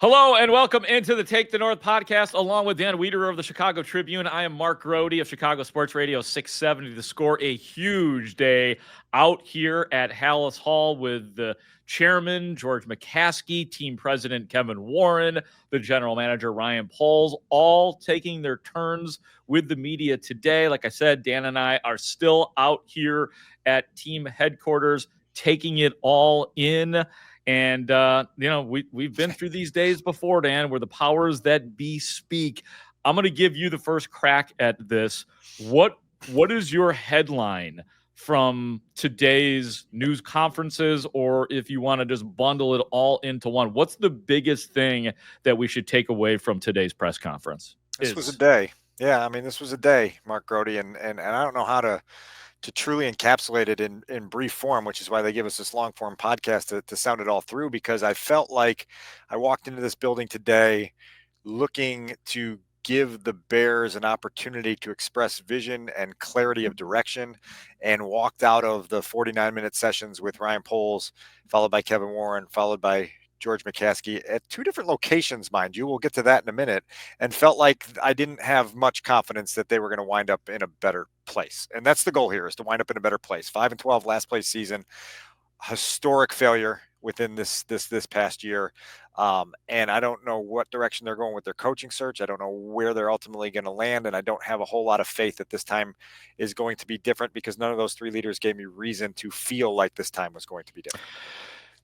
Hello and welcome into the Take the North podcast, along with Dan Wiederer of the Chicago Tribune. I am Mark Grote of Chicago Sports Radio 670. The Score, a huge day out here at Haugh with the chairman, George McCaskey, team president, Kevin Warren, the general manager, Ryan Poles, all taking their turns with the media today. Like I said, Dan and I are still out here at team headquarters, taking it all in. And, we've been through these days before, Dan, where the powers that be speak. I'm going to give you the first crack at this. What is your headline from today's news conferences, or if you want to just bundle it all into one? What's the biggest thing that we should take away from today's press conference? This was a day. Yeah, I mean, this was a day, Mark Grote, and I don't know how to truly encapsulate it in brief form, which is why they give us this long form podcast to sound it all through, because I felt like I walked into this building today looking to give the Bears an opportunity to express vision and clarity of direction, and walked out of the 49-minute sessions with Ryan Poles, followed by Kevin Warren, followed by George McCaskey at two different locations, mind you. We'll get to that in a minute. And felt like I didn't have much confidence that they were going to wind up in a better place. And that's the goal here, is to wind up in a better place. 5-12 last place season, historic failure within this past year. And I don't know what direction they're going with their coaching search. I don't know where they're ultimately going to land. And I don't have a whole lot of faith that this time is going to be different, because none of those three leaders gave me reason to feel like this time was going to be different.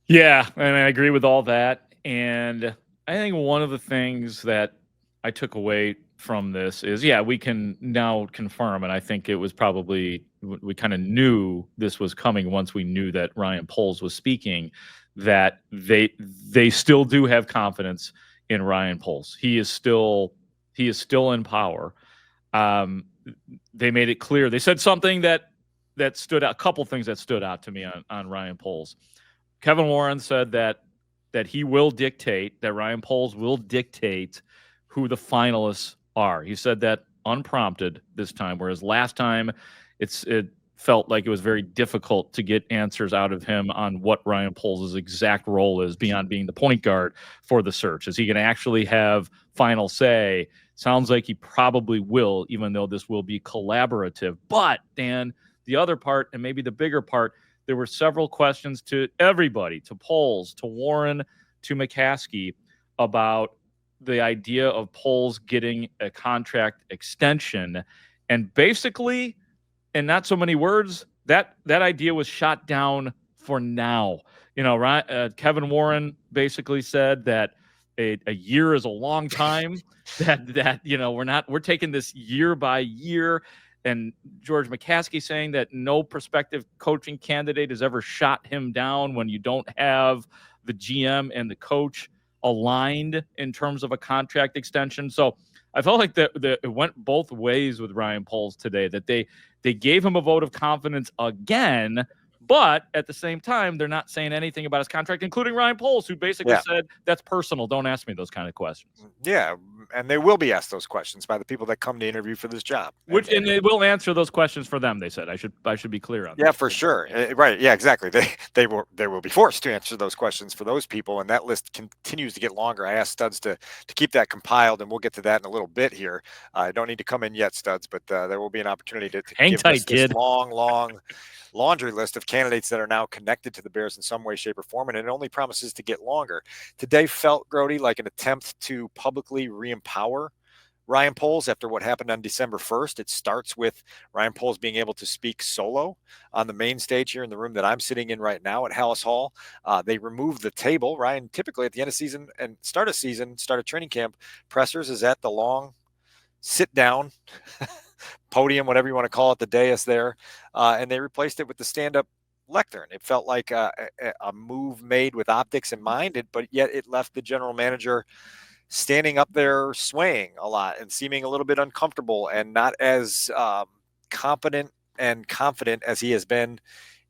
Yeah, and I agree with all that. And I think one of the things that I took away from this is, we can now confirm, and I think it was probably, we kind of knew this was coming once we knew that Ryan Poles was speaking, that they still do have confidence in Ryan Poles. He is still in power. They made it clear. They said something that stood out, a couple things that stood out to me on Ryan Poles. Kevin Warren said that he will dictate, that Ryan Poles will dictate who the finalists are. He said that unprompted this time, whereas last time it felt like it was very difficult to get answers out of him on what Ryan Poles' exact role is beyond being the point guard for the search. Is he going to actually have final say? Sounds like he probably will, even though this will be collaborative. But, Dan, the other part, and maybe the bigger part, there were several questions to everybody, to Poles, to Warren, to McCaskey, about the idea of Poles getting a contract extension. And basically, in not so many words, that idea was shot down for now. Kevin Warren basically said that a year is a long time, that we're taking this year by year. And George McCaskey saying that no prospective coaching candidate has ever shot him down when you don't have the GM and the coach aligned in terms of a contract extension. So I felt like it went both ways with Ryan Poles today, that they gave him a vote of confidence again, but at the same time, they're not saying anything about his contract, including Ryan Poles, who basically said, that's personal. Don't ask me those kind of questions. Yeah, and they will be asked those questions by the people that come to interview for this job. And they will answer those questions for them, they said. I should be clear on that. Yeah, for sure. Right. Yeah, exactly. They will be forced to answer those questions for those people, and that list continues to get longer. I asked Studs to keep that compiled, and we'll get to that in a little bit here. I don't need to come in yet, Studs, but there will be an opportunity to hang give tight, this long laundry list of candidates that are now connected to the Bears in some way, shape, or form, and it only promises to get longer. Today felt, Grote, like an attempt to publicly re-empower Ryan Poles after what happened on December 1st. It starts with Ryan Poles being able to speak solo on the main stage here in the room that I'm sitting in right now at Haugh. They removed the table. Ryan, typically at the end of season and start of training camp pressers, is at the long sit down podium, whatever you want to call it, the dais there. And they replaced it with the stand-up lectern. It felt like a move made with optics in mind, but yet it left the general manager standing up there swaying a lot and seeming a little bit uncomfortable and not as competent and confident as he has been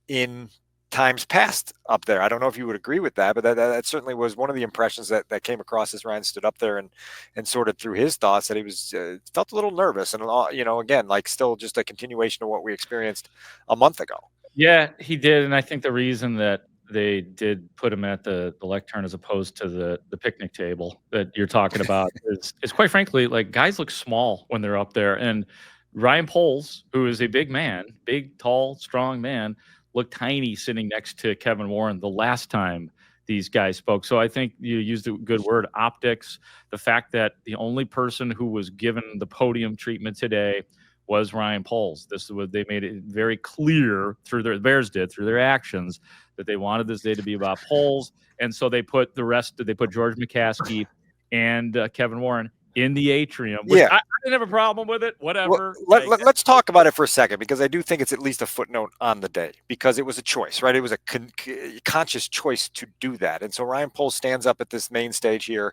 in times past up there. I don't know if you would agree with that, but that certainly was one of the impressions that came across as Ryan stood up there and sorted through his thoughts, that he was felt a little nervous and, again, like still just a continuation of what we experienced a month ago. Yeah, he did. And I think the reason that they did put him at the lectern as opposed to the picnic table that you're talking about is quite frankly, like, guys look small when they're up there, and Ryan Poles, who is a big man, big, tall, strong man, looked tiny sitting next to Kevin Warren the last time these guys spoke. So I think you used a good word, optics. The fact that the only person who was given the podium treatment today was Ryan Poles. They made it very clear the Bears did through their actions that they wanted this day to be about Poles, and so they put George McCaskey and Kevin Warren in the atrium, which I didn't have a problem with it. Whatever. Well, let's talk about it for a second, because I do think it's at least a footnote on the day, because it was a choice, right? It was a conscious choice to do that. And so Ryan Poles stands up at this main stage here,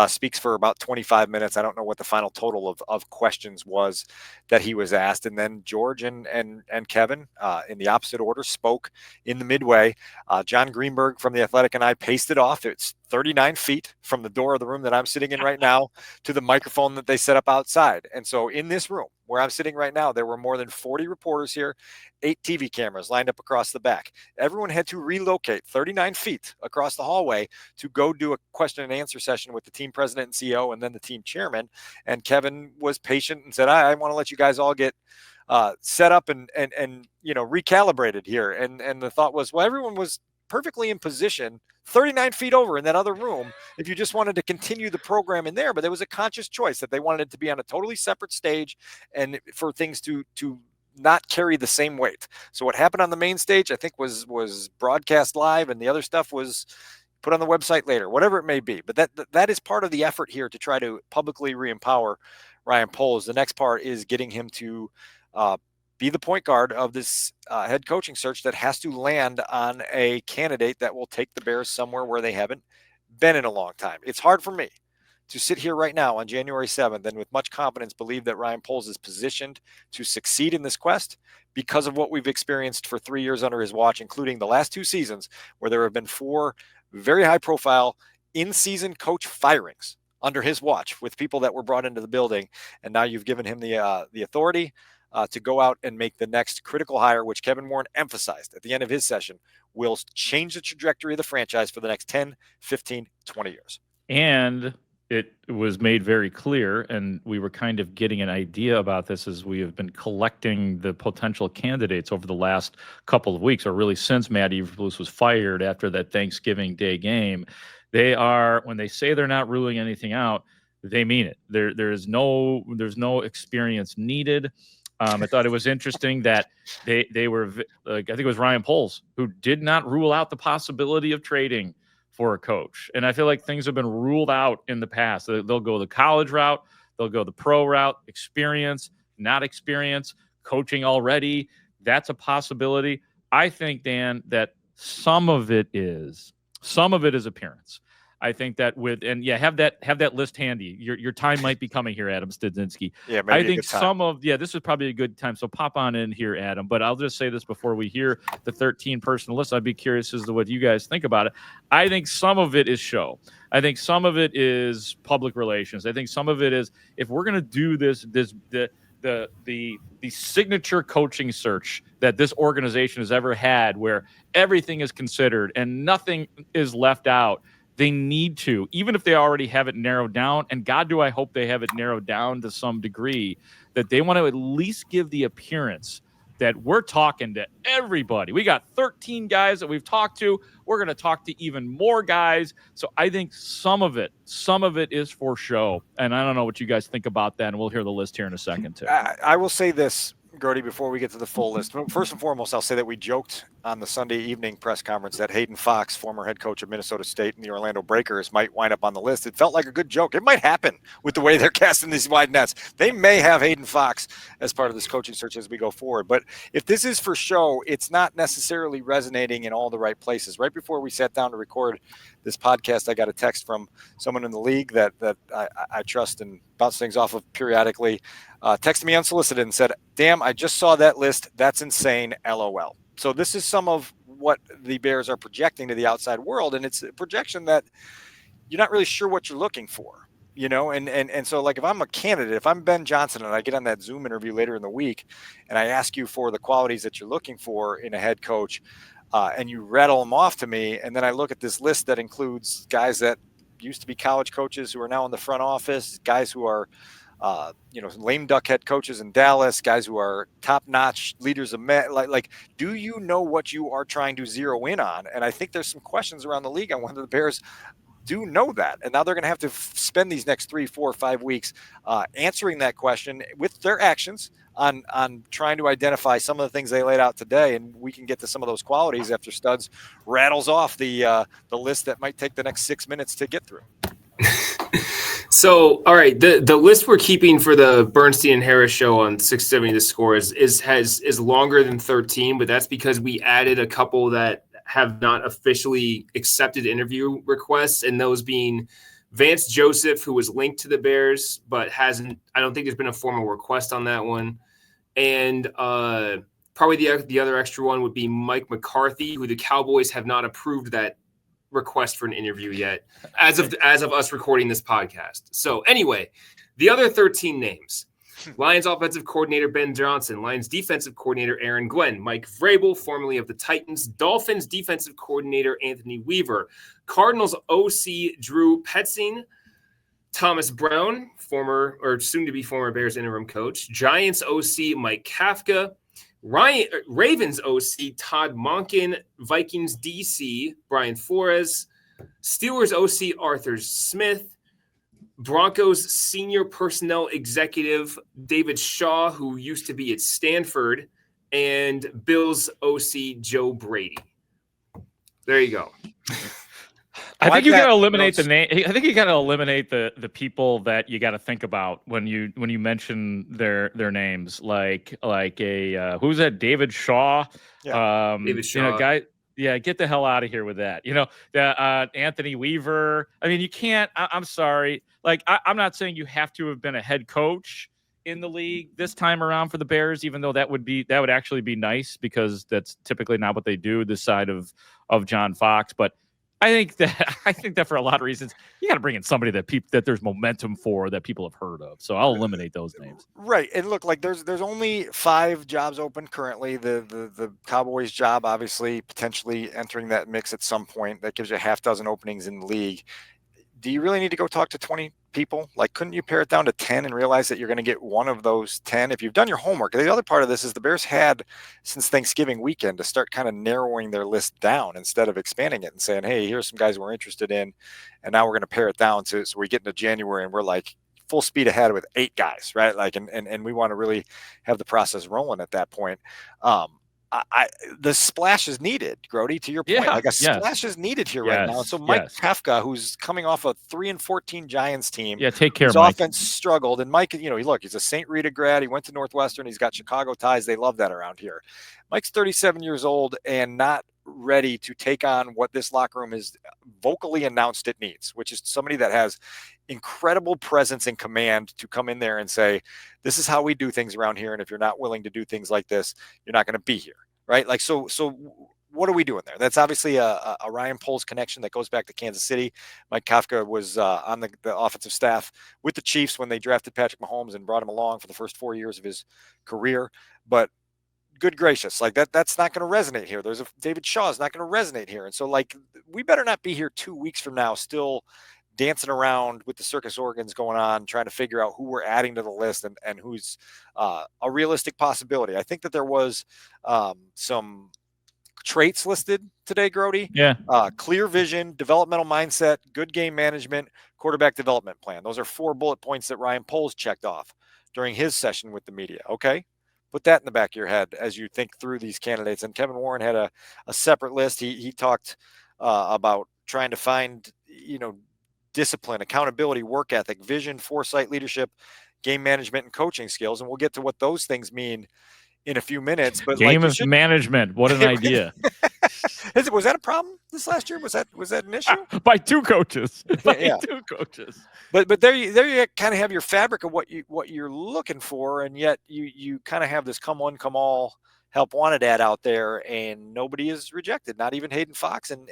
speaks for about 25 minutes. I don't know what the final total of questions was that he was asked. And then George and Kevin, in the opposite order, spoke in the midway. John Greenberg from The Athletic and I pasted off. It's 39 feet from the door of the room that I'm sitting in right now to the microphone that they set up outside. And so in this room where I'm sitting right now, there were more than 40 reporters here, 8 TV cameras lined up across the back. Everyone had to relocate 39 feet across the hallway to go do a question and answer session with the team president and CEO and then the team chairman. And Kevin was patient and said, I want to let you guys all get set up and recalibrated here. And the thought was, well, everyone was perfectly in position 39 feet over in that other room if you just wanted to continue the program in there. But there was a conscious choice that they wanted it to be on a totally separate stage and for things to not carry the same weight. So what happened on the main stage, I think, was broadcast live, and the other stuff was put on the website later, whatever it may be. But that is part of the effort here to try to publicly re-empower Ryan Poles. The next part is getting him to be the point guard of this head coaching search that has to land on a candidate that will take the Bears somewhere where they haven't been in a long time. It's hard for me to sit here right now on January 7th and with much confidence believe that Ryan Poles is positioned to succeed in this quest because of what we've experienced for 3 years under his watch, including the last 2 seasons where there have been 4 very high-profile in-season coach firings under his watch with people that were brought into the building. And now you've given him the authority to go out and make the next critical hire, which Kevin Warren emphasized at the end of his session, will change the trajectory of the franchise for the next 10, 15, 20 years. And it was made very clear, and we were kind of getting an idea about this as we have been collecting the potential candidates over the last couple of weeks, or really since Matt Eberflus was fired after that Thanksgiving Day game. They are, when they say they're not ruling anything out, they mean it. There's no experience needed. I thought it was interesting that they were, I think it was Ryan Poles, who did not rule out the possibility of trading for a coach. And I feel like things have been ruled out in the past. They'll go the college route, they'll go the pro route, experience, not experience, coaching already. That's a possibility. I think, Dan, that some of it is appearance. I think that have that list handy. Your time might be coming here, Adam Studzinski. Yeah, maybe I think this is probably a good time. So pop on in here, Adam. But I'll just say this before we hear the 13-person list. I'd be curious as to what you guys think about it. I think some of it is show. I think some of it is public relations. I think some of it is, if we're going to do the signature coaching search that this organization has ever had, where everything is considered and nothing is left out, they need to, even if they already have it narrowed down, and God, do I hope they have it narrowed down to some degree, that they want to at least give the appearance that we're talking to everybody. We got 13 guys that we've talked to. We're going to talk to even more guys. So I think some of it is for show. And I don't know what you guys think about that, and we'll hear the list here in a second too. I will say this, Grote, before we get to the full list. First and foremost, I'll say that we joked on the Sunday evening press conference that Hayden Fox, former head coach of Minnesota State and the Orlando Breakers, might wind up on the list. It felt like a good joke. It might happen with the way they're casting these wide nets. They may have Hayden Fox as part of this coaching search as we go forward. But if this is for show, it's not necessarily resonating in all the right places. Right before we sat down to record this podcast, I got a text from someone in the league that I trust and bounce things off of periodically. Texted me unsolicited and said, "Damn, I just saw that list. That's insane. LOL." So this is some of what the Bears are projecting to the outside world, and it's a projection that you're not really sure what you're looking for, and so, like, if I'm a candidate, if I'm Ben Johnson and I get on that Zoom interview later in the week and I ask you for the qualities that you're looking for in a head coach, and you rattle them off to me, and then I look at this list that includes guys that used to be college coaches who are now in the front office, guys who are lame duck head coaches in Dallas, guys who are top-notch leaders of men. Like, do you know what you are trying to zero in on? And I think there's some questions around the league on whether the Bears do know that. And now they're going to have to spend these next 3, 4, 5 weeks answering that question with their actions on trying to identify some of the things they laid out today. And we can get to some of those qualities after Studs rattles off the list that might take the next 6 minutes to get through. So, all right, the list we're keeping for the Bernstein and Harris show on 670 The Score is longer than 13, but that's because we added a couple that have not officially accepted interview requests, and those being Vance Joseph, who was linked to the Bears, but I don't think there's been a formal request on that one. And probably the other extra one would be Mike McCarthy, who the Cowboys have not approved that request for an interview yet as of us recording this podcast. So anyway, the other 13 names: Lions offensive coordinator Ben Johnson, Lions defensive coordinator Aaron Glenn, Mike Vrabel, formerly of the Titans, Dolphins defensive coordinator Anthony Weaver, Cardinals OC Drew Petzing, Thomas Brown, former or soon to be former Bears interim coach, Giants OC Mike Kafka, Ravens OC Todd Monken, Vikings DC Brian Flores, Steelers OC Arthur Smith, Broncos senior personnel executive David Shaw, who used to be at Stanford, and Bills OC Joe Brady. There you go. I think you got to eliminate the name. I think you got to eliminate the people that you got to think about when you mention their names, like a who's that? David Shaw. Yeah. David Shaw. Guy. Yeah, get the hell out of here with that. Anthony Weaver. I mean, you can't. I'm sorry. Like, I'm not saying you have to have been a head coach in the league this time around for the Bears, even though that would actually be nice, because that's typically not what they do this side of John Fox. But I think that for a lot of reasons, you got to bring in somebody that there's momentum for, that people have heard of. So I'll eliminate those names. Right. And look, like there's only 5 jobs open currently. The Cowboys job, obviously, potentially entering that mix at some point. That gives you a half dozen openings in the league. Do you really need to go talk to 20 people? Like, couldn't you pare it down to 10 and realize that you're going to get one of those 10 if you've done your homework? The other part of this is the Bears had since Thanksgiving weekend to start kind of narrowing their list down instead of expanding it and saying, hey, here's some guys we're interested in, and now we're going to pare it down so we get into January and we're like full speed ahead with 8 guys, right? Like, and we want to really have the process rolling at that point. The splash is needed, Grote, to your point. Yeah, like a splash is needed here right now. And so Mike Kafka, who's coming off a 3-14 Giants team, take care. His Mike. offense struggled, and Mike, he's a St. Rita grad. He went to Northwestern. He's got Chicago ties. They love that around here. Mike's 37 years old and not ready to take on what this locker room has vocally announced it needs, which is somebody that has incredible presence and command to come in there and say, this is how we do things around here. And if you're not willing to do things like this, you're not going to be here. Right. Like, so what are we doing there? That's obviously a Ryan Poles connection that goes back to Kansas City. Mike Kafka was on the offensive staff with the Chiefs when they drafted Patrick Mahomes and brought him along for the first 4 years of his career. But good gracious, like that's not going to resonate here. David Shaw is not going to resonate here. And so, like, we better not be here 2 weeks from now still dancing around with the circus organs going on, trying to figure out who we're adding to the list and who's a realistic possibility. I think that there was some traits listed today, Grote. Yeah. Clear vision, developmental mindset, good game management, quarterback development plan. Those are 4 bullet points that Ryan Poles checked off during his session with the media. Okay. Put that in the back of your head as you think through these candidates. And Kevin Warren had a separate list. He talked about trying to find, discipline, accountability, work ethic, vision, foresight, leadership, game management, and coaching skills. And we'll get to what those things mean in a few minutes. But game of management, what an idea. Was that a problem this last year? Was that an issue? By 2 coaches. By 2 coaches. But there you kind of have your fabric of what you're looking for, and yet you kind of have this come one, come all help wanted ad out there, and nobody is rejected, not even Hayden Fox. And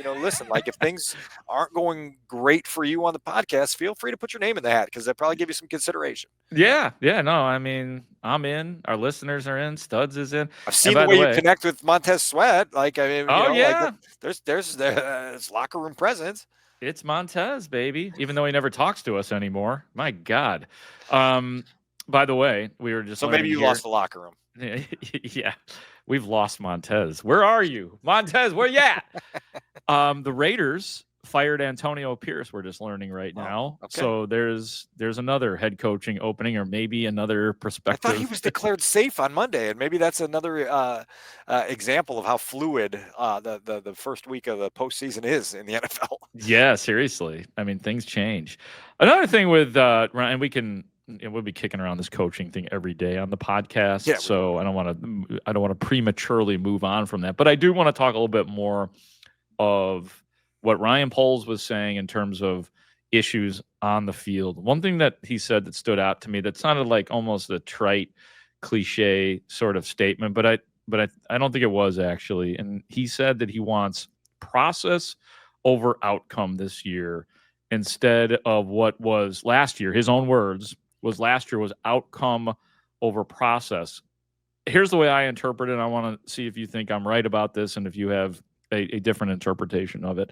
listen, like if things aren't going great for you on the podcast, feel free to put your name in the hat because they'll probably give you some consideration. Yeah. No, I mean, I'm in. Our listeners are in. Studs is in. I've seen by the way the you way, connect with Montez Sweat. Like, I mean, oh like yeah, there's locker room presence. it's Montez, baby. Even though he never talks to us anymore. My God. By the way, we were just So maybe learning you here- lost the locker room. Yeah, we've lost Montez. Where are you, Montez? Where you at? The Raiders fired Antonio Pierce. We're just learning right now. Okay. So there's another head coaching opening, or maybe another I perspective. thought he was declared safe on Monday, and maybe that's another example of how fluid the first week of the postseason is in the NFL. Yeah, seriously. I mean, things change. Another thing with Ryan, we'll be kicking around this coaching thing every day on the podcast. Yeah, so I don't want to prematurely move on from that. But I do want to talk a little bit more of what Ryan Poles was saying in terms of issues on the field. One thing that he said that stood out to me that sounded like almost a trite, cliche sort of statement, but I don't think it was actually. And he said that he wants process over outcome this year instead of what was last year. His own words was last year was outcome over process. Here's the way I interpret it. I want to see if you think I'm right about this and if you have a different interpretation of it.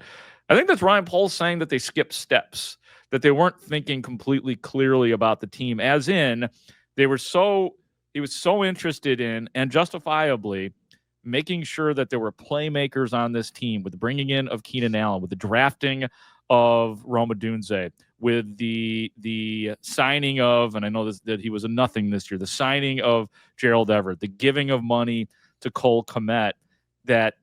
I think that's Ryan Poles saying that they skipped steps, that they weren't thinking completely clearly about the team, as in he was so interested in, and justifiably, making sure that there were playmakers on this team, with the bringing in of Keenan Allen, with the drafting of Rome Odunze, with the signing of, and I know that he was a nothing this year, the signing of Gerald Everett, the giving of money to Cole Kmet, that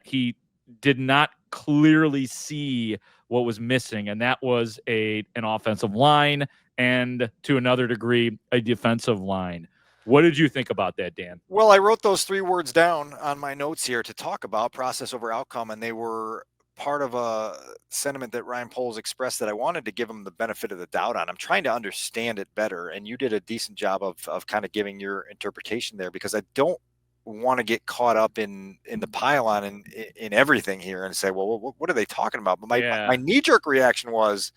he did not clearly see what was missing, and that was an offensive line and, to another degree, a defensive line. What did you think about that, Dan? Well, I wrote those 3 words down on my notes here to talk about process over outcome, and they were part of a sentiment that Ryan Poles expressed that I wanted to give him the benefit of the doubt on. I'm trying to understand it better, and you did a decent job of kind of giving your interpretation there, because I don't want to get caught up in the pylon and in everything here and say, well, what are they talking about? But my knee-jerk reaction was,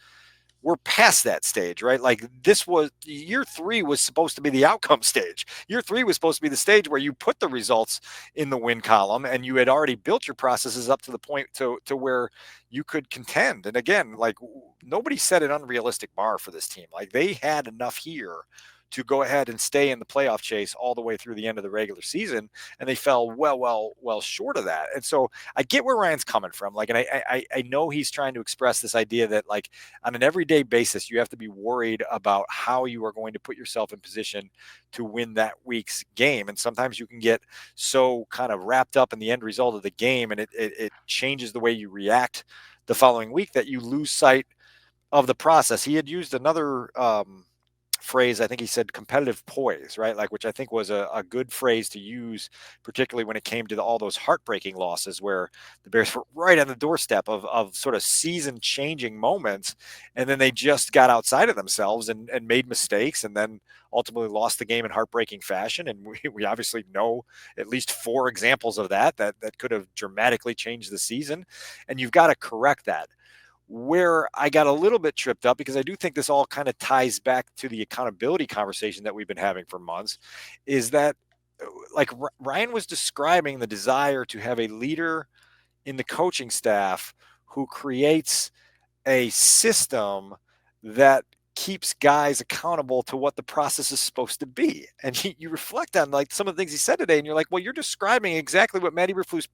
we're past that stage, right? Like, this was year 3 was supposed to be the outcome stage. Year 3 was supposed to be the stage where you put the results in the win column, and you had already built your processes up to the point to where you could contend. And again, like, nobody set an unrealistic bar for this team. Like, they had enough here to go ahead and stay in the playoff chase all the way through the end of the regular season, and they fell well short of that. And so I get where Ryan's coming from. Like, and I know he's trying to express this idea that, like, on an everyday basis, you have to be worried about how you are going to put yourself in position to win that week's game. And sometimes you can get so kind of wrapped up in the end result of the game, and it changes the way you react the following week, that you lose sight of the process. He had used another phrase, I think he said competitive poise, right? Like, which I think was a good phrase to use, particularly when it came to all those heartbreaking losses where the Bears were right on the doorstep of sort of season changing moments. And then they just got outside of themselves and made mistakes, and then ultimately lost the game in heartbreaking fashion. And we obviously know at least 4 examples of that could have dramatically changed the season. And you've got to correct that. Where I got a little bit tripped up, because I do think this all kind of ties back to the accountability conversation that we've been having for months, is that, like, Ryan was describing the desire to have a leader in the coaching staff who creates a system that keeps guys accountable to what the process is supposed to be. And you reflect on, like, some of the things he said today, and you're like, well, you're describing exactly what Matty Eberflus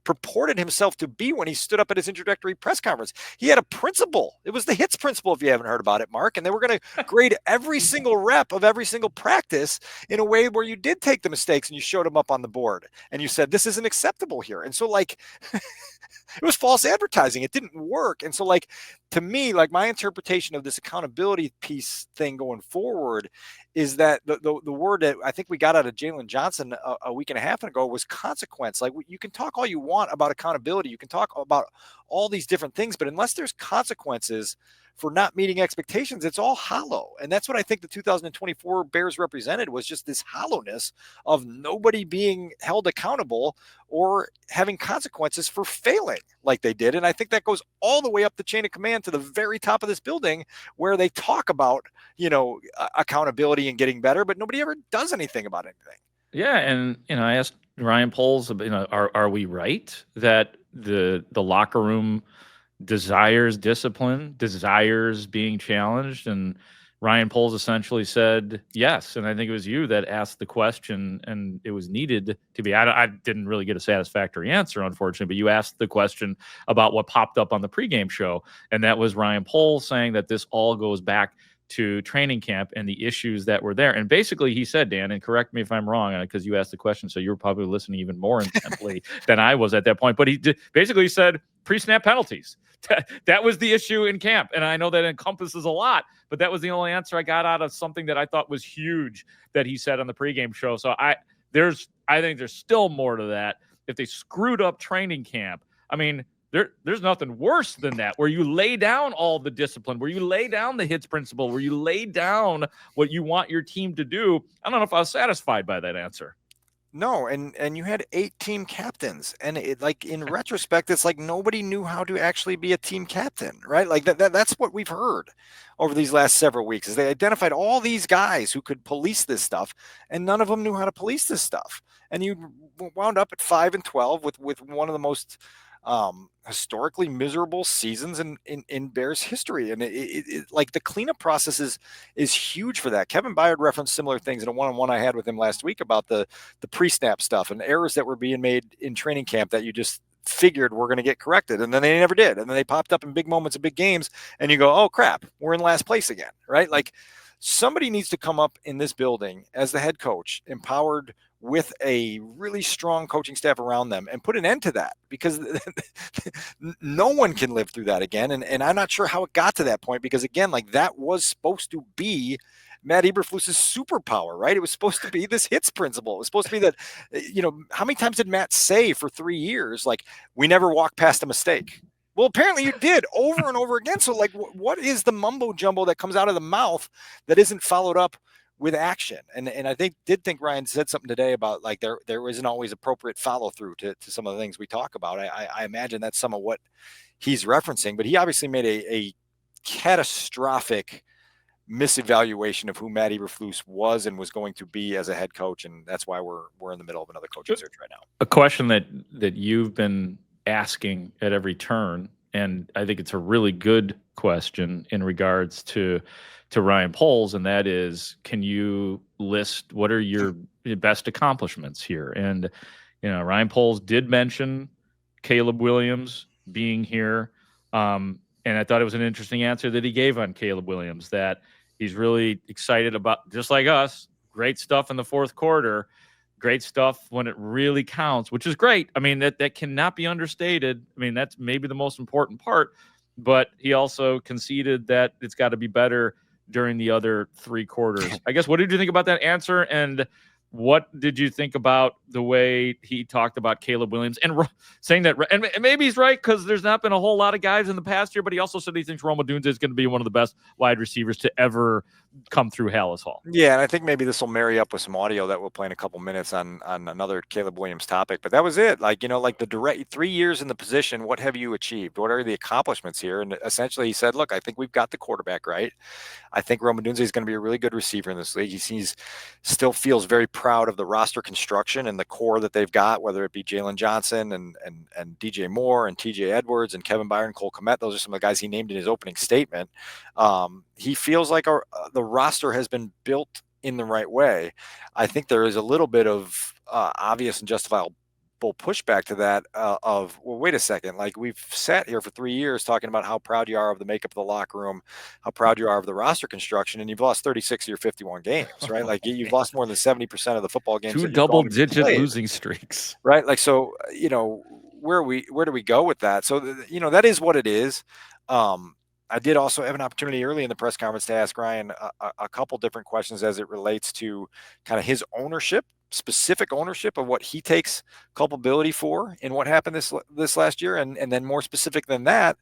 purported himself to be when he stood up at his introductory press conference. He had a principle. It was the HITS principle, if you haven't heard about it, Mark. And they were going to grade every single rep of every single practice in a way where you did take the mistakes and you showed them up on the board. And you said, this isn't acceptable here. And so, like, it was false advertising. It didn't work. And so, like, to me, like, my interpretation of this accountability piece thing going forward is that the word that I think we got out of Jalen Johnson a week and a half ago was consequence. Like, you can talk all you want about accountability. You can talk about all these different things, but unless there's consequences for not meeting expectations, it's all hollow. And that's what I think the 2024 Bears represented, was just this hollowness of nobody being held accountable or having consequences for failing like they did. And I think that goes all the way up the chain of command to the very top of this building, where they talk about, accountability and getting better, but nobody ever does anything about anything. Yeah, and I asked Ryan Poles, are we right that the locker room desires discipline, desires being challenged? And Ryan Poles essentially said yes. And I think it was you that asked the question, and it was needed to be. I didn't really get a satisfactory answer, unfortunately, but you asked the question about what popped up on the pregame show, and that was Ryan Poles saying that this all goes back to training camp and the issues that were there. And basically he said, Dan, and correct me if I'm wrong, because you asked the question, so you were probably listening even more intently than I was at that point, but he basically said pre-snap penalties. That was the issue in camp. And I know that encompasses a lot, but that was the only answer I got out of something that I thought was huge that he said on the pregame show. So I think there's still more to that. If they screwed up training camp, I mean, there's nothing worse than that, where you lay down all the discipline, where you lay down the hits principle, where you lay down what you want your team to do. I don't know if I was satisfied by that answer. No, and you had 8 team captains, and in retrospect, it's like nobody knew how to actually be a team captain, right? Like that's what we've heard over these last several weeks, is they identified all these guys who could police this stuff, and none of them knew how to police this stuff. And you wound up at 5-12 with one of the most historically miserable seasons in Bears history. And it like the cleanup process is huge for that. Kevin Byard referenced similar things in a one-on-one I had with him last week about the pre-snap stuff and errors that were being made in training camp that you just figured were going to get corrected, and then they never did. And then they popped up in big moments of big games, and you go, oh crap, we're in last place again, right? Like, somebody needs to come up in this building as the head coach, empowered with a really strong coaching staff around them, and put an end to that, because no one can live through that again. And I'm not sure how it got to that point, because again, like, that was supposed to be Matt Eberflus's superpower, right? It was supposed to be this hits principle. It was supposed to be that, how many times did Matt say for 3 years, like, we never walk past a mistake? Well, apparently you did over and over again. So, like, what is the mumbo jumbo that comes out of the mouth that isn't followed up with action? And I did think Ryan said something today about, like, there isn't always appropriate follow through to some of the things we talk about. I imagine that's some of what he's referencing, but he obviously made a catastrophic misevaluation of who Matt Eberflus was and was going to be as a head coach, and that's why we're in the middle of another coaching search right now. A question that you've been asking at every turn, and I think it's a really good question in regards to Ryan Poles, and that is, can you list what are your best accomplishments here? And Ryan Poles did mention Caleb Williams being here, and I thought it was an interesting answer that he gave on Caleb Williams, that he's really excited about, just like us, great stuff in the fourth quarter, great stuff when it really counts, which is great. I mean, that cannot be understated. I mean, that's maybe the most important part, but he also conceded that it's got to be better during the other 3 quarters. I guess, what did you think about that answer? And what did you think about the way he talked about Caleb Williams and saying that, and maybe he's right, because there's not been a whole lot of guys in the past year, but he also said he thinks Rome Odunze is going to be one of the best wide receivers to ever come through Hallis Hall. Yeah, and I think maybe this will marry up with some audio that we'll play in a couple minutes on another Caleb Williams topic. But that was it. Like, like the direct 3 years in the position, what have you achieved? What are the accomplishments here? And essentially he said, look, I think we've got the quarterback right. I think Rome Odunze is going to be a really good receiver in this league. He still feels very proud of the roster construction and the core that they've got, whether it be Jalen Johnson and DJ Moore and TJ Edwards and Kevin Byard, Cole Kmet. Those are some of the guys he named in his opening statement. He feels like the roster has been built in the right way. I think there is a little bit of obvious and justifiable pushback to that of, well, wait a second, like, we've sat here for 3 years talking about how proud you are of the makeup of the locker room, how proud you are of the roster construction, and you've lost 36 of your 51 games, right? Like, you've lost more than 70% of the football games. 2 double-digit losing streaks, right? Like, so, where do we go with that? So, that is what it is. I did also have an opportunity early in the press conference to ask Ryan a couple different questions as it relates to kind of his ownership specific ownership of what he takes culpability for in what happened this last year, and then more specific than that,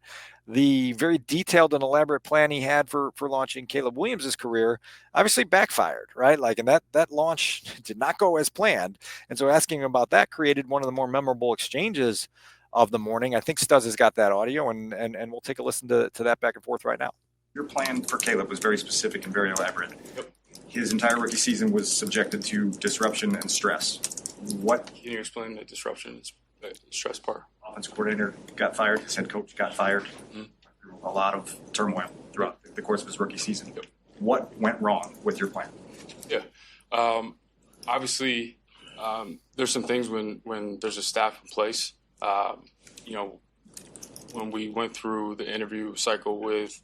the very detailed and elaborate plan he had for launching Caleb Williams' career obviously backfired, right? Like, and that launch did not go as planned. And so asking him about that created one of the more memorable exchanges of the morning. I think Stuz has got that audio, and we'll take a listen to that back and forth right now. Your plan for Caleb was very specific and very elaborate. Yep. His entire rookie season was subjected to disruption and stress. What can you explain the disruption and stress part? Offensive coordinator got fired. His head coach got fired. Mm-hmm. Through a lot of turmoil throughout the course of his rookie season. Yep. What went wrong with your plan? Yeah. Obviously, there's some things when there's a staff in place. When we went through the interview cycle with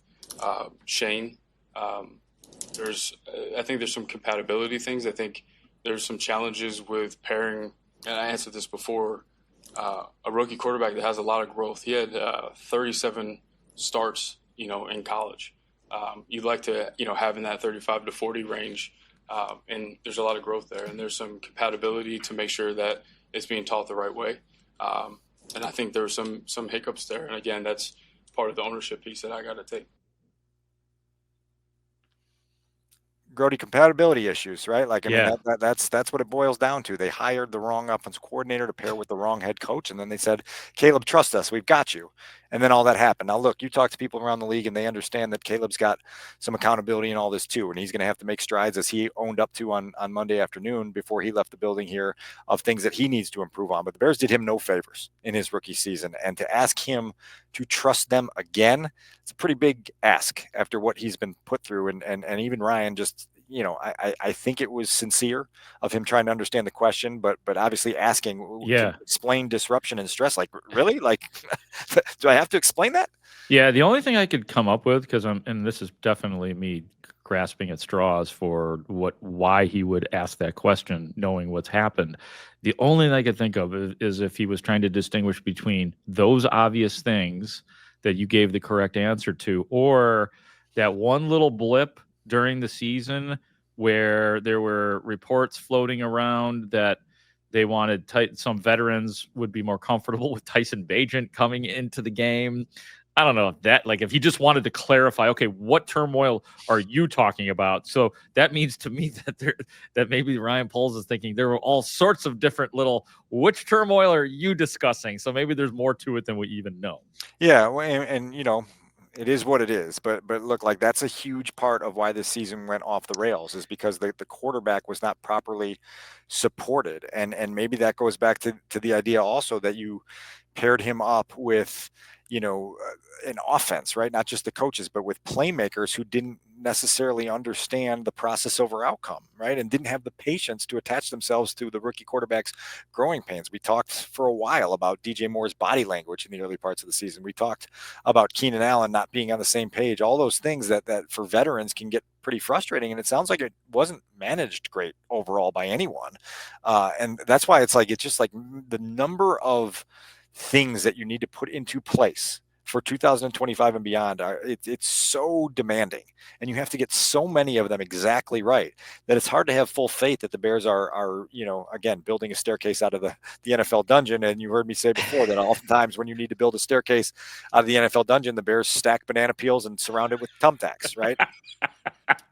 Shane, I think there's some compatibility things. I think there's some challenges with pairing, and I answered this before, a rookie quarterback that has a lot of growth. He had 37 starts, in college. You'd like to, have in that 35 to 40 range, and there's a lot of growth there, and there's some compatibility to make sure that it's being taught the right way. And I think there were some hiccups there, and again, that's part of the ownership piece that I got to take. Grote, compatibility issues, right? Like, I mean, that's what it boils down to. They hired the wrong offensive coordinator to pair with the wrong head coach, and then they said, Caleb, trust us, we've got you. And then all that happened. Now, look, you talk to people around the league, and they understand that Caleb's got some accountability in all this too, and he's going to have to make strides, as he owned up to on Monday afternoon before he left the building here, of things that he needs to improve on. But the Bears did him no favors in his rookie season, and to ask him to trust them again, it's a pretty big ask after what he's been put through. And even Ryan just, I think it was sincere of him trying to understand the question, but obviously asking, to explain disruption and stress. Like, really? Like, do I have to explain that? Yeah, the only thing I could come up with, and this is definitely me grasping at straws for why he would ask that question, knowing what's happened. The only thing I could think of is if he was trying to distinguish between those obvious things that you gave the correct answer to, or that one little blip during the season where there were reports floating around that they wanted some veterans would be more comfortable with Tyson Bagent coming into the game. I don't know if he just wanted to clarify, okay, what turmoil are you talking about? So that means to me that maybe Ryan Poles is thinking there were all sorts of different which turmoil are you discussing? So maybe there's more to it than we even know. Yeah. And it is what it is, but look, like, that's a huge part of why this season went off the rails, is because the quarterback was not properly supported, and maybe that goes back to the idea also that you paired him up with an offense, right? Not just the coaches, but with playmakers who didn't necessarily understand the process over outcome, right? And didn't have the patience to attach themselves to the rookie quarterback's growing pains. We talked for a while about DJ Moore's body language in the early parts of the season. We talked about Keenan Allen not being on the same page, all those things that for veterans can get pretty frustrating. And it sounds like it wasn't managed great overall by anyone. And that's why it's just like the number of things that you need to put into place for 2025 and beyond, it's so demanding, and you have to get so many of them exactly right that it's hard to have full faith that the Bears are again, building a staircase out of the NFL dungeon. And you heard me say before that oftentimes when you need to build a staircase out of the NFL dungeon, the Bears stack banana peels and surround it with thumbtacks, right?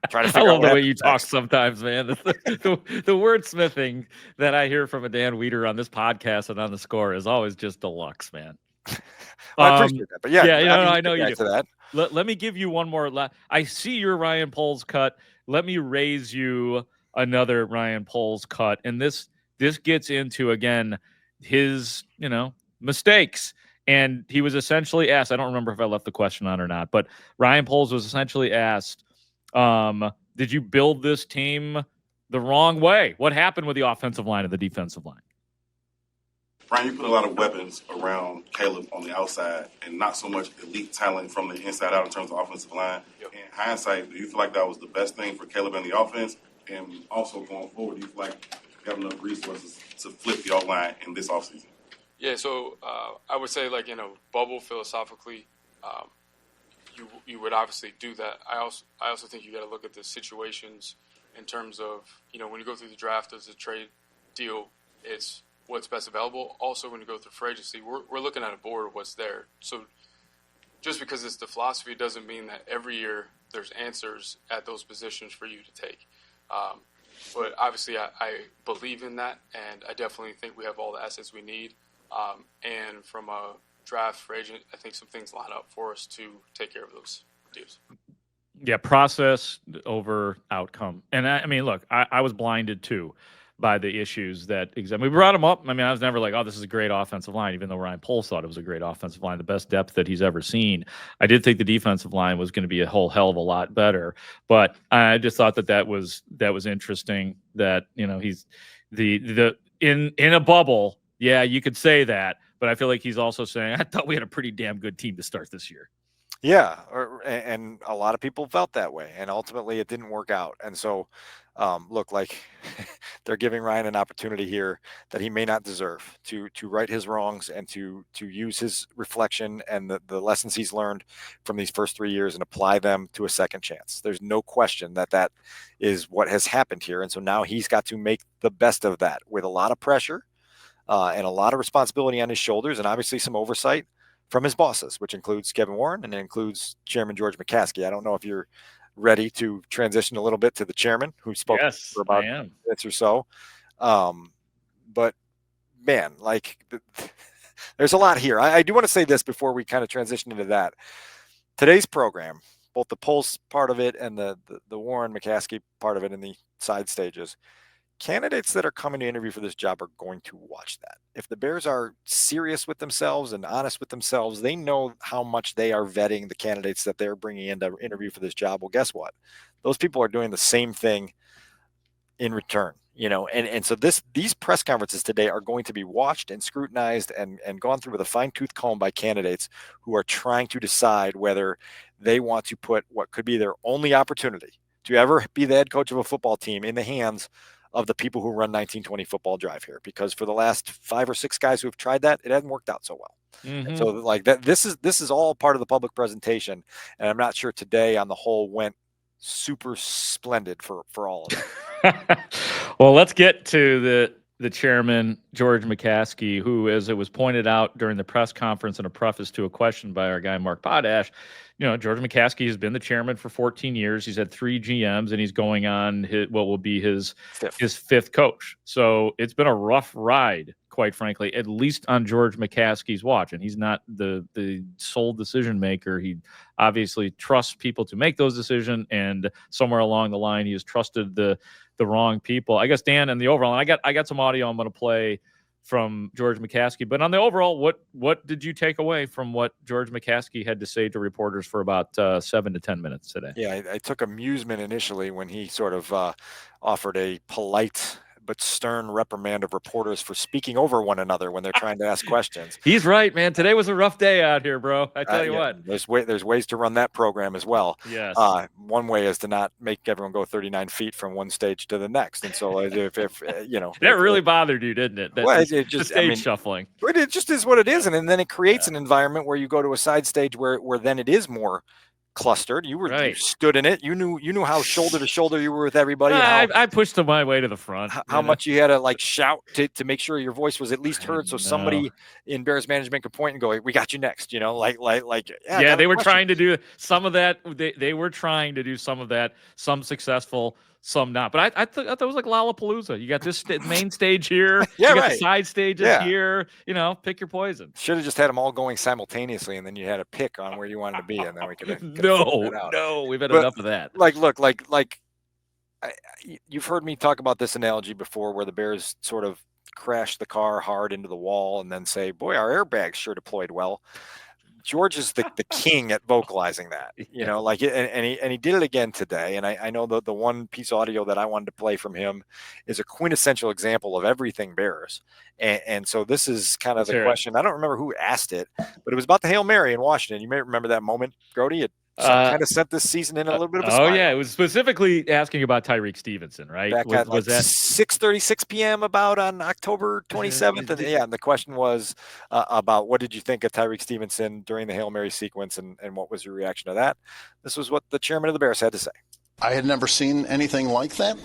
Trying to figure I love out the way you talk sometimes, man. The wordsmithing that I hear from a Dan Wiederer on this podcast and on The Score is always just deluxe, man. Well, I appreciate that, but I know you do. To that. Let me give you one more. I see your Ryan Poles cut. Let me raise you another Ryan Poles cut, and this gets into, again, his mistakes. And he was essentially asked, I don't remember if I left the question on or not, but Ryan Poles was essentially asked, did you build this team the wrong way? What happened with the offensive line and the defensive line? Brian, you put a lot of weapons around Caleb on the outside and not so much elite talent from the inside out in terms of offensive line. Yep. In hindsight, do you feel like that was the best thing for Caleb and the offense? And also going forward, do you feel like you have enough resources to flip the O-line in this offseason? Yeah, so I would say, in a bubble philosophically, you would obviously do that. I also think you got to look at the situations in terms of, when you go through the draft, there's a trade deal. It's what's best available. Also, when you go through free agency, we're looking at a board of what's there. So just because it's the philosophy doesn't mean that every year there's answers at those positions for you to take. But obviously, I believe in that, and I definitely think we have all the assets we need. And from a draft free agent, I think some things line up for us to take care of those deals. Yeah, process over outcome. And I mean, look, I was blinded too by the issues that we brought them up. I mean, I was never like, oh, this is a great offensive line, even though Ryan Poles thought it was a great offensive line, the best depth that he's ever seen. I did think the defensive line was going to be a whole hell of a lot better, but I just thought that was interesting that, you know, he's in a bubble. Yeah, you could say that, but I feel like he's also saying, I thought we had a pretty damn good team to start this year. Yeah, and a lot of people felt that way, and ultimately it didn't work out. And so, look, like they're giving Ryan an opportunity here that he may not deserve to right his wrongs and to use his reflection and the lessons he's learned from these first 3 years and apply them to a second chance. There's no question that is what has happened here, and so now he's got to make the best of that with a lot of pressure and a lot of responsibility on his shoulders, and obviously some oversight from his bosses, which includes Kevin Warren and it includes Chairman George McCaskey. I don't know if you're ready to transition a little bit to the chairman who spoke for about minutes or so. But man, like there's a lot here. I do want to say this before we kind of transition into that. Today's program, both the Pulse part of it and the Warren McCaskey part of it in the side stages, candidates that are coming to interview for this job are going to watch that. If the Bears are serious with themselves and honest with themselves, they know how much they are vetting the candidates that they're bringing in to interview for this job. Well, guess what? Those people are doing the same thing in return, you know, and so these press conferences today are going to be watched and scrutinized and gone through with a fine-tooth comb by candidates who are trying to decide whether they want to put what could be their only opportunity to ever be the head coach of a football team in the hands of the people who run 1920 Football Drive here, because for the last 5 or 6 guys who have tried that, it hasn't worked out so well. Mm-hmm. So like that, this is all part of the public presentation, and I'm not sure today on the whole went super splendid for all of it. Well, let's get to the chairman, George McCaskey, who, as it was pointed out during the press conference in a preface to a question by our guy Mark Potash, you know, George McCaskey has been the chairman for 14 years. He's had 3 GMs, and he's going on what will be his fifth coach. So it's been a rough ride, quite frankly, at least on George McCaskey's watch. And he's not the sole decision maker. He obviously trusts people to make those decisions, and somewhere along the line, he has trusted the wrong people. I guess, Dan, and the overall, and I got some audio I'm going to play from George McCaskey. But on the overall, what did you take away from what George McCaskey had to say to reporters for about 7 to 10 minutes today? Yeah, I took amusement initially when he sort of offered a polite but stern reprimand of reporters for speaking over one another when they're trying to ask questions. He's right, man. Today was a rough day out here, bro. I tell you what. There's ways to run that program as well. Yes. One way is to not make everyone go 39 feet from one stage to the next. And so if you know. That really bothered you, didn't it? It just stage shuffling. But it just is what it is. And then it creates an environment where you go to a side stage where then it is more clustered. You stood in it. You knew how shoulder to shoulder you were with everybody. I pushed my way to the front. How much you had to like shout to make sure your voice was at least heard, so somebody in Bears management could point and go, "We got you next." You know, yeah. They were trying to do some of that. They were trying to do some of that. Some successful, some not. But I thought it was like Lollapalooza. You got this main stage here. You got the side stages here. You know, pick your poison. Should have just had them all going simultaneously, and then you had to pick on where you wanted to be, and then we could. No, we've had enough of that. You've heard me talk about this analogy before, where the Bears sort of crash the car hard into the wall and then say, "Boy, our airbags sure deployed well." George is the king at vocalizing that, you know, and he did it again today. And I know the one piece of audio that I wanted to play from him is a quintessential example of everything Bears. And so this is kind of the question. I don't remember who asked it, but it was about the Hail Mary in Washington. You may remember that moment, Grote. It kind of sent this season in a little bit of a spiral. Oh, yeah. It was specifically asking about Tyreek Stevenson, right? Back at was that 6:36 p.m. about on October 27th. And the question was about what did you think of Tyreek Stevenson during the Hail Mary sequence, and what was your reaction to that? This was what the chairman of the Bears had to say. I had never seen anything like that.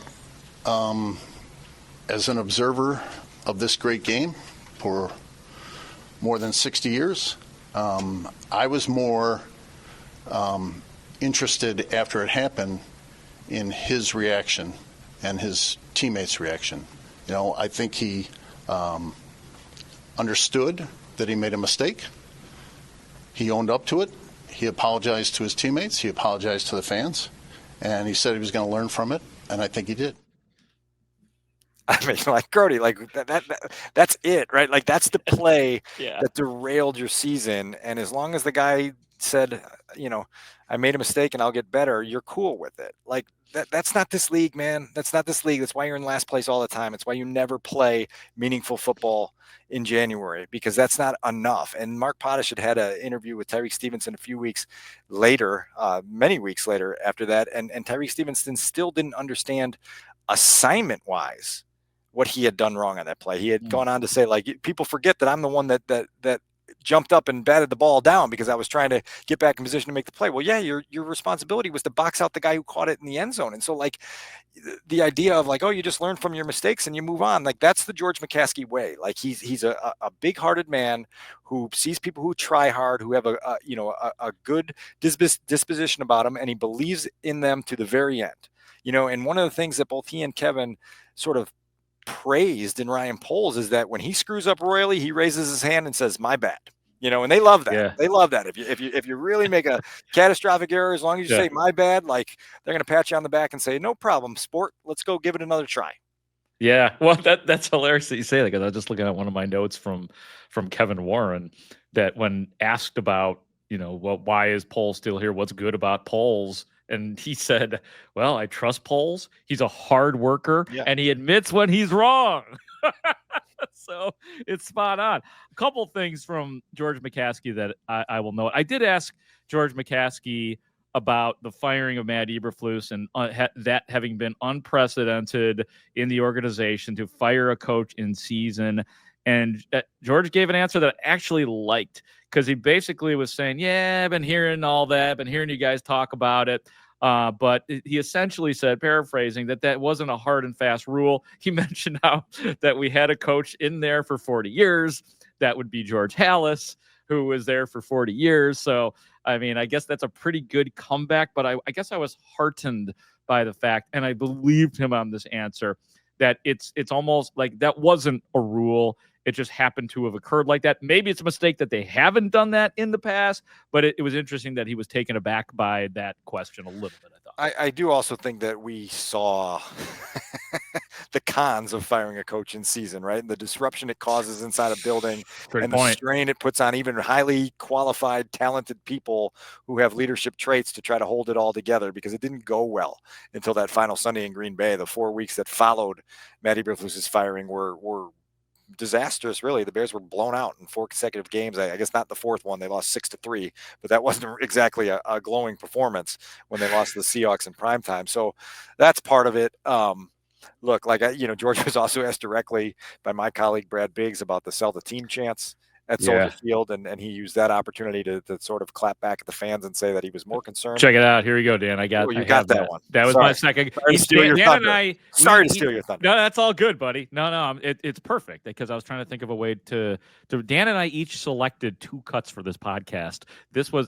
as an observer of this great game for more than 60 years, I was more interested after it happened in his reaction and his teammates' reaction. You know, I think he understood that he made a mistake. He owned up to it. He apologized to his teammates. He apologized to the fans. And he said he was going to learn from it, and I think he did. I mean, like, Grote, like that's it, right? Like, that's the play Yeah. that derailed your season. And as long as the guy said, you know, I made a mistake and I'll get better, you're cool with it. Like, that's not this league, man. That's not this league. That's why you're in last place all the time. It's why you never play meaningful football in January, because that's not enough. And Mark Potash had an interview with Tyreek Stevenson a few weeks later, many weeks later after that. And Tyreek Stevenson still didn't understand assignment-wise what he had done wrong on that play. He had gone on to say, like, people forget that I'm the one that jumped up and batted the ball down because I was trying to get back in position to make the play. Well, yeah, your responsibility was to box out the guy who caught it in the end zone. And so, like, the idea of, like, oh, you just learn from your mistakes and you move on, like, that's the George McCaskey way. Like, he's a big-hearted man who sees people who try hard, who have a good disposition about them, and he believes in them to the very end. You know, and one of the things that both he and Kevin sort of praised in Ryan Poles is that when he screws up royally, he raises his hand and says, "My bad." You know, and they love that. Yeah. They love that. If you really make a catastrophic error, as long as you say "my bad," like, they're going to pat you on the back and say, "No problem, sport. Let's go give it another try." Yeah, well, that's hilarious that you say that, because I was just looking at one of my notes from Kevin Warren, that when asked about, you know, well, why is Poles still here? What's good about Poles? And he said, well, I trust Poles. He's a hard worker, and he admits when he's wrong. So it's spot on. A couple things from George McCaskey that I will note. I did ask George McCaskey about the firing of Matt Eberflus and that having been unprecedented in the organization to fire a coach in season. And George gave an answer that I actually liked, because he basically was saying, yeah, I've been hearing all that, been hearing you guys talk about it. But he essentially said, paraphrasing, that wasn't a hard and fast rule. He mentioned how that we had a coach in there for 40 years. That would be George Halas, who was there for 40 years. So, I mean, I guess that's a pretty good comeback. But I guess I was heartened by the fact, and I believed him on this answer, that it's almost like that wasn't a rule. It just happened to have occurred like that. Maybe it's a mistake that they haven't done that in the past, but it was interesting that he was taken aback by that question a little bit, I thought. I do also think that we saw the cons of firing a coach in season, right? And the disruption it causes inside a building, and the strain it puts on even highly qualified, talented people who have leadership traits to try to hold it all together, because it didn't go well until that final Sunday in Green Bay. The 4 weeks that followed Matt Eberflus's firing were disastrous, really. The Bears were blown out in 4 consecutive games. I guess not the fourth one. They lost 6-3, but that wasn't exactly a glowing performance when they lost to the Seahawks in primetime. So that's part of it. Look, like, George was also asked directly by my colleague Brad Biggs about the sell the team chance at Soldier Field, and he used that opportunity to sort of clap back at the fans and say that he was more concerned. Check it out. Here we go, Dan. I got that one. That was my second. Sorry to steal your thunder. Sorry to steal your thunder. No, that's all good, buddy. No, it's perfect, because I was trying to think of a way to Dan and I each selected 2 cuts for this podcast.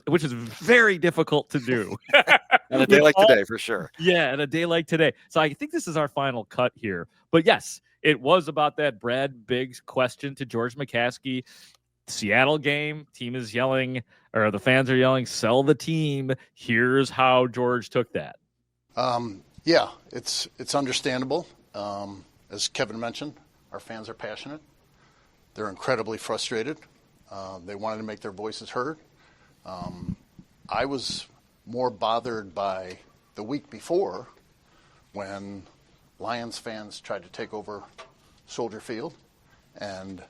Which is very difficult to do. On a day like today, for sure. Yeah, on a day like today. So I think this is our final cut here. But yes, it was about that Brad Biggs question to George McCaskey. Seattle game, team is yelling, or the fans are yelling, sell the team. Here's how George took that. Yeah, it's understandable. As Kevin mentioned, our fans are passionate. They're incredibly frustrated. They wanted to make their voices heard. I was more bothered by the week before, when Lions fans tried to take over Soldier Field and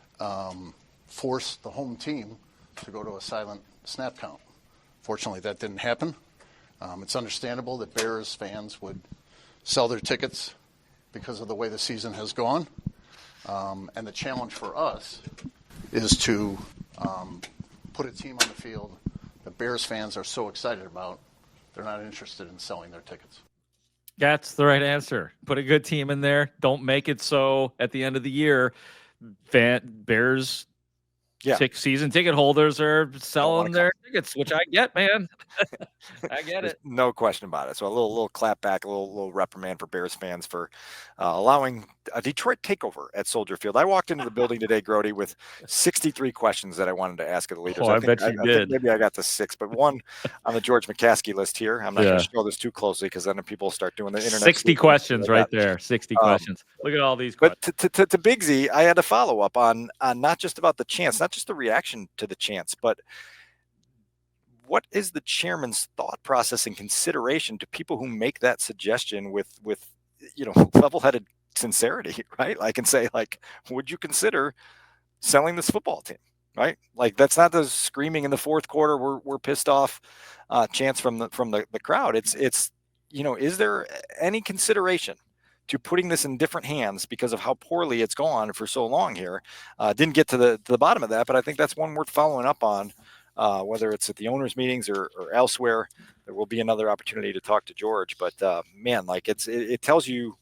force the home team to go to a silent snap count. Fortunately, that didn't happen. It's understandable that Bears fans would sell their tickets because of the way the season has gone. And the challenge for us is to put a team on the field that Bears fans are so excited about, they're not interested in selling their tickets. That's the right answer. Put a good team in there. Don't make it so at the end of the year, Bears season ticket holders are selling their tickets, which I get, man. I get There's it. no question about it. So a little clap back, a little reprimand for Bears fans for allowing a Detroit takeover at Soldier Field. I walked into the building today, Grote, with 63 questions that I wanted to ask of the leaders. I bet you did. Think maybe I got to 6, but one on the George McCaskey list here. I'm not going to show this too closely because then people start doing the internet. 60 questions right there. 60 questions. Look at all these questions. But to Big Z, I had to follow up on not just about the chance, not just the reaction to the chance, but what is the chairman's thought process and consideration to people who make that suggestion with level-headed sincerity, right? I can say, like, would you consider selling this football team, right? Like, that's not the screaming in the fourth quarter we're pissed off chants from the crowd. It's is there any consideration to putting this in different hands because of how poorly it's gone for so long here? Didn't get to the bottom of that, but I think that's one worth following up on. Whether it's at the owners' meetings or elsewhere, there will be another opportunity to talk to George. But man, like it tells you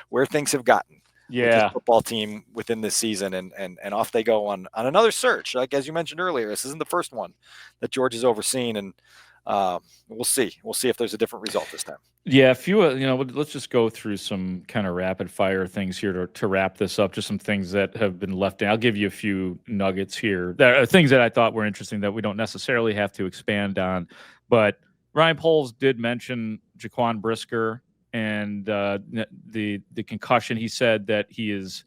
where things have gotten. With this football team within this season, and off they go on another search. Like as you mentioned earlier, this isn't the first one that George has overseen, and we'll see if there's a different result this time. Yeah, a few, let's just go through some kind of rapid fire things here to wrap this up. Just some things that have been left out. I'll give you a few nuggets here. There are things that I thought were interesting that we don't necessarily have to expand on. But Ryan Poles did mention Jaquan Brisker and the concussion. He said that he is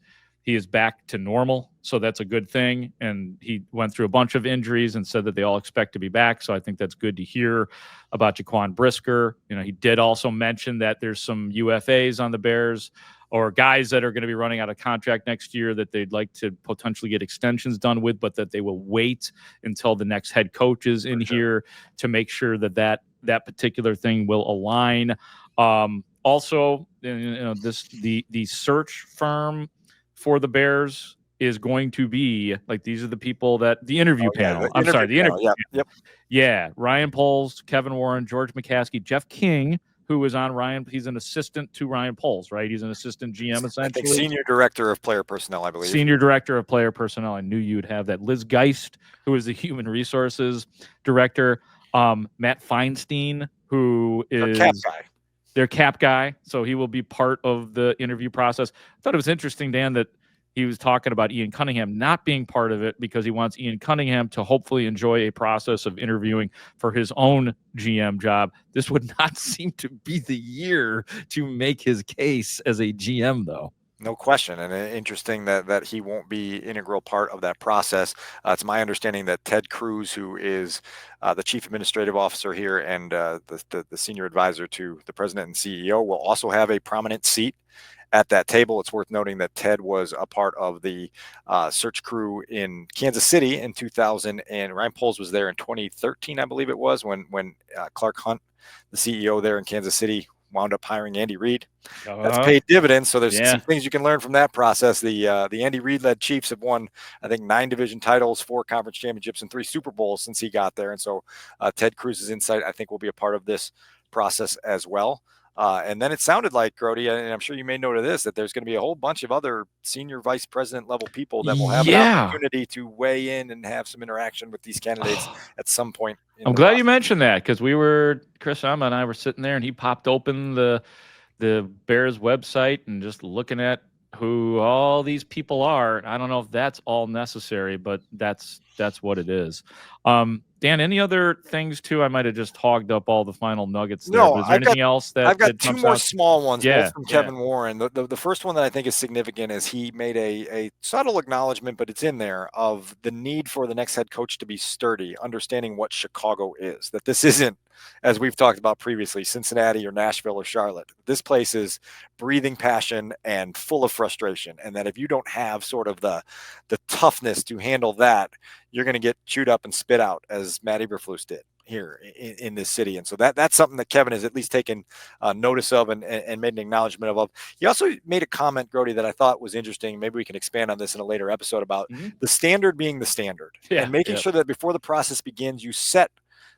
back to normal, so that's a good thing. And he went through a bunch of injuries and said that they all expect to be back. So I think that's good to hear about Jaquan Brisker. He did also mention that there's some UFAs on the Bears or guys that are going to be running out of contract next year that they'd like to potentially get extensions done with, but that they will wait until the next head coach is in here to make sure that particular thing will align. Also, the search firm for the Bears is going to be like, these are the people that the interview panel. The interview panel. Yeah. Ryan Poles, Kevin Warren, George McCaskey, Jeff King, who was on Ryan. He's an assistant to Ryan Poles, right? He's an assistant GM, essentially. I think senior director of player personnel, I believe. Senior director of player personnel. I knew you'd have that. Liz Geist, who is the human resources director. Matt Feinstein, who is their cap guy. So he will be part of the interview process. I thought it was interesting, Dan, that he was talking about Ian Cunningham not being part of it because he wants Ian Cunningham to hopefully enjoy a process of interviewing for his own GM job. This would not seem to be the year to make his case as a GM, though. No question. And interesting that he won't be an integral part of that process. It's my understanding that Ted Cruz, who is the chief administrative officer here and the senior advisor to the president and CEO, will also have a prominent seat at that table. It's worth noting that Ted was a part of the search crew in Kansas City in 2000, and Ryan Poles was there in 2013, I believe it was, when Clark Hunt, the CEO there in Kansas City, wound up hiring Andy Reid. That's paid dividends. So there's some things you can learn from that process. The Andy Reid-led Chiefs have won, I think, 9 division titles, 4 conference championships, and 3 Super Bowls since he got there. And so Ted Cruz's insight, I think, will be a part of this process as well. And then it sounded like, Grote, and I'm sure you made note of this, that there's going to be a whole bunch of other senior vice president level people that will have an opportunity to weigh in and have some interaction with these candidates at some point. I'm glad you mentioned that, because Chris Amma and I were sitting there and he popped open the Bears website and just looking at who all these people are. I don't know if that's all necessary, but that's what it is. Dan, any other things too? I might have just hogged up all the final nuggets there. No, is there anything else that I've got 2 more small ones, both from Kevin Warren. The first one that I think is significant is he made a subtle acknowledgement, but it's in there, of the need for the next head coach to be sturdy, understanding what Chicago is, that this isn't, as we've talked about previously, Cincinnati or Nashville or Charlotte. This place is breathing passion and full of frustration, and that if you don't have sort of the toughness to handle that, you're going to get chewed up and spit out, as Matt Eberflus did here in this city. And so that's something that Kevin has at least taken notice of and made an acknowledgement of. He also made a comment, Grote, that I thought was interesting. Maybe we can expand on this in a later episode about the standard being the standard and making sure that before the process begins, you set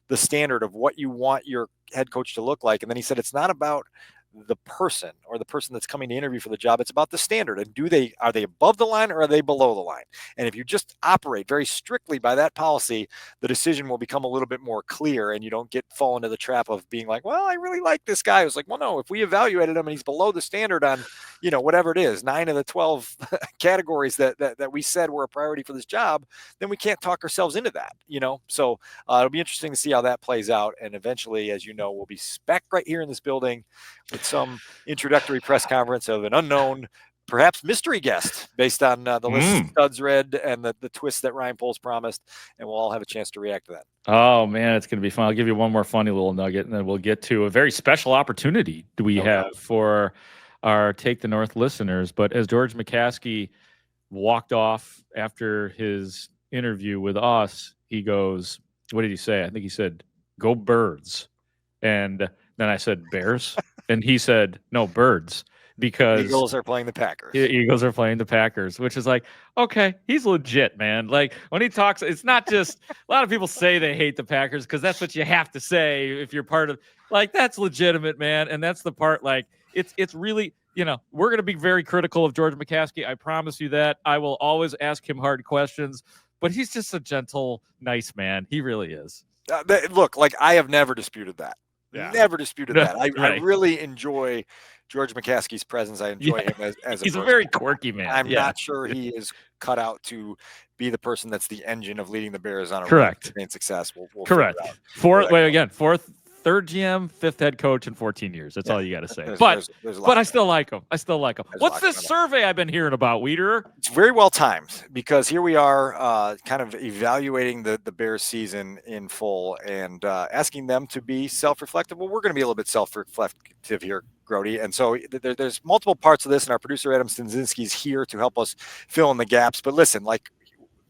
the standard of what you want your head coach to look like. And then he said, it's not about the person or the person that's coming to interview for the job. It's about the standard. And are they above the line or are they below the line? And if you just operate very strictly by that policy, the decision will become a little bit more clear, and you don't fall into the trap of being like, well, I really like this guy. It's like, well, no, if we evaluated him and he's below the standard on, whatever it is, 9 of the 12 categories that we said were a priority for this job, then we can't talk ourselves into that, So it'll be interesting to see how that plays out. And eventually, as you know, we'll be back right here in this building with some introductory press conference of an unknown, perhaps mystery guest based on the list Studs read and the twist that Ryan Poles promised, and we'll all have a chance to react to that. Oh, man, it's going to be fun. I'll give you one more funny little nugget, and then we'll get to a very special opportunity we have for our Take the North listeners. But as George McCaskey walked off after his interview with us, he goes, what did he say? I think he said, "Go Birds." And then I said, "Bears?" And he said, "No, Birds." Because Eagles are playing the Packers. Eagles are playing the Packers, which is like, okay, he's legit, man. Like when he talks, it's not just a lot of people say they hate the Packers because that's what you have to say if you're part of, like, that's legitimate, man. And that's the part, like, it's really, we're going to be very critical of George McCaskey. I promise you that. I will always ask him hard questions, but he's just a gentle, nice man. He really is. Look, like, I have never disputed that. Yeah. Never disputed that. I Right. really enjoy George McCaskey's presence. I enjoy him as he's a person. very quirky man. I'm not sure he is cut out to be the person that's the engine of leading the Bears on a Correct. run and success. We'll Correct. figure it out. Third GM, 5th head coach in 14 years. That's all you got to say. There's a lot But I of still like him. There's a What's lot this going survey I've been hearing about, Wiederer? It's very well timed because here we are kind of evaluating the Bears season in full and asking them to be self-reflective. Well, we're going to be a little bit self-reflective here, Grote. And so there's multiple parts of this, and our producer Adam Stinzinski is here to help us fill in the gaps. But listen, like,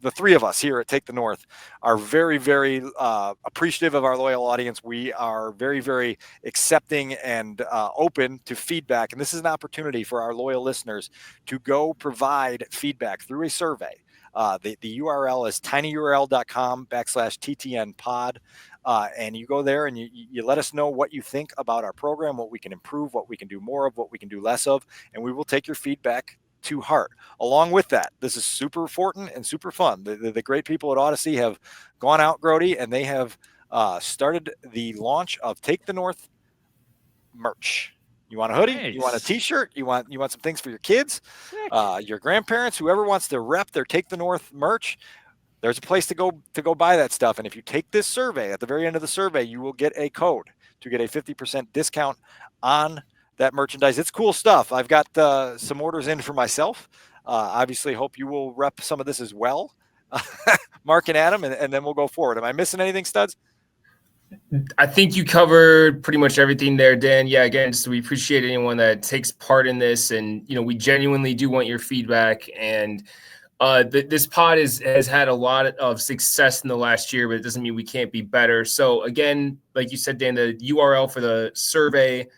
the three of us here at Take the North are very, very appreciative of our loyal audience. We are very, very accepting and open to feedback. And this is an opportunity for our loyal listeners to go provide feedback through a survey. The URL is tinyurl.com/TTNpod. And you go there and you let us know what you think about our program, what we can improve, what we can do more of, what we can do less of. And we will take your feedback to heart. Along with that, this is super important and super fun. The great people at Odyssey have gone out, Grote, and they have started the launch of Take the North merch. You want a hoodie? Nice. You want a T-shirt? You want some things for your kids, your grandparents, whoever wants to rep their Take the North merch. There's a place to go buy that stuff. And if you take this survey, at the very end of the survey, you will get a code to get a 50% discount on that merchandise. It's cool stuff. I've got some orders in for myself. Obviously, hope you will rep some of this as well, Mark and Adam, and then we'll go forward. Am I missing anything, Studs? I think you covered pretty much everything there, Dan. Yeah, again, so we appreciate anyone that takes part in this, and we genuinely do want your feedback. And this pod has had a lot of success in the last year, but it doesn't mean we can't be better. So again, like you said, Dan, the URL for the survey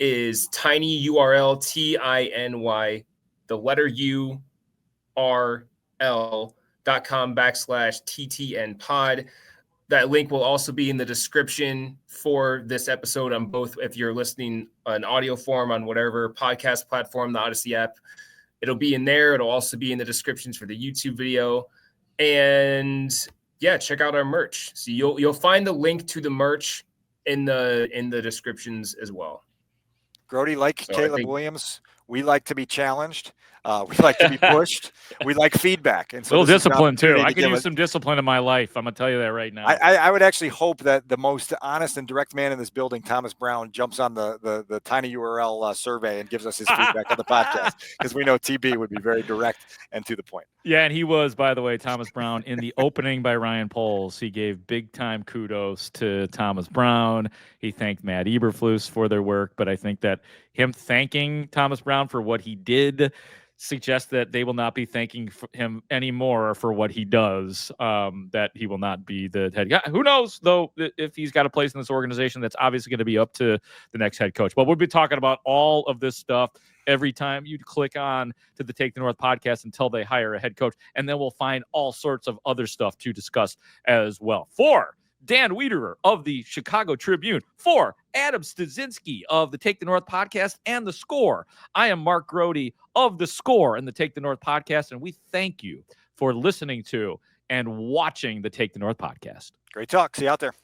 is tinyurl, the letter URL.com/TTNpod. That link will also be in the description for this episode on both, if you're listening on audio form on whatever podcast platform, the Odyssey app, it'll be in there. It'll also be in the descriptions for the YouTube video. And yeah, check out our merch. So you'll find the link to the merch in the descriptions as well. Grote, like Caleb Williams, we like to be challenged. We like to be pushed. We like feedback. And so a little discipline, too. I can use some discipline in my life. I'm going to tell you that right now. I would actually hope that the most honest and direct man in this building, Thomas Brown, jumps on the Tiny URL survey and gives us his feedback on the podcast, because we know TB would be very direct and to the point. Yeah, and he was, by the way, Thomas Brown, in the opening by Ryan Poles. He gave big-time kudos to Thomas Brown. He thanked Matt Eberflus for their work, but I think that him thanking Thomas Brown for what he did suggests that they will not be thanking him anymore for what he does, that he will not be the head guy. Who knows, though, if he's got a place in this organization. That's obviously going to be up to the next head coach. But we'll be talking about all of this stuff every time you click on to the Take the North podcast until they hire a head coach. And then we'll find all sorts of other stuff to discuss as well. For Dan Wiederer of the Chicago Tribune. For Adam Staszynski of the Take the North podcast and The Score, I am Mark Grote of The Score and the Take the North podcast, and we thank you for listening to and watching the Take the North podcast. Great talk. See you out there.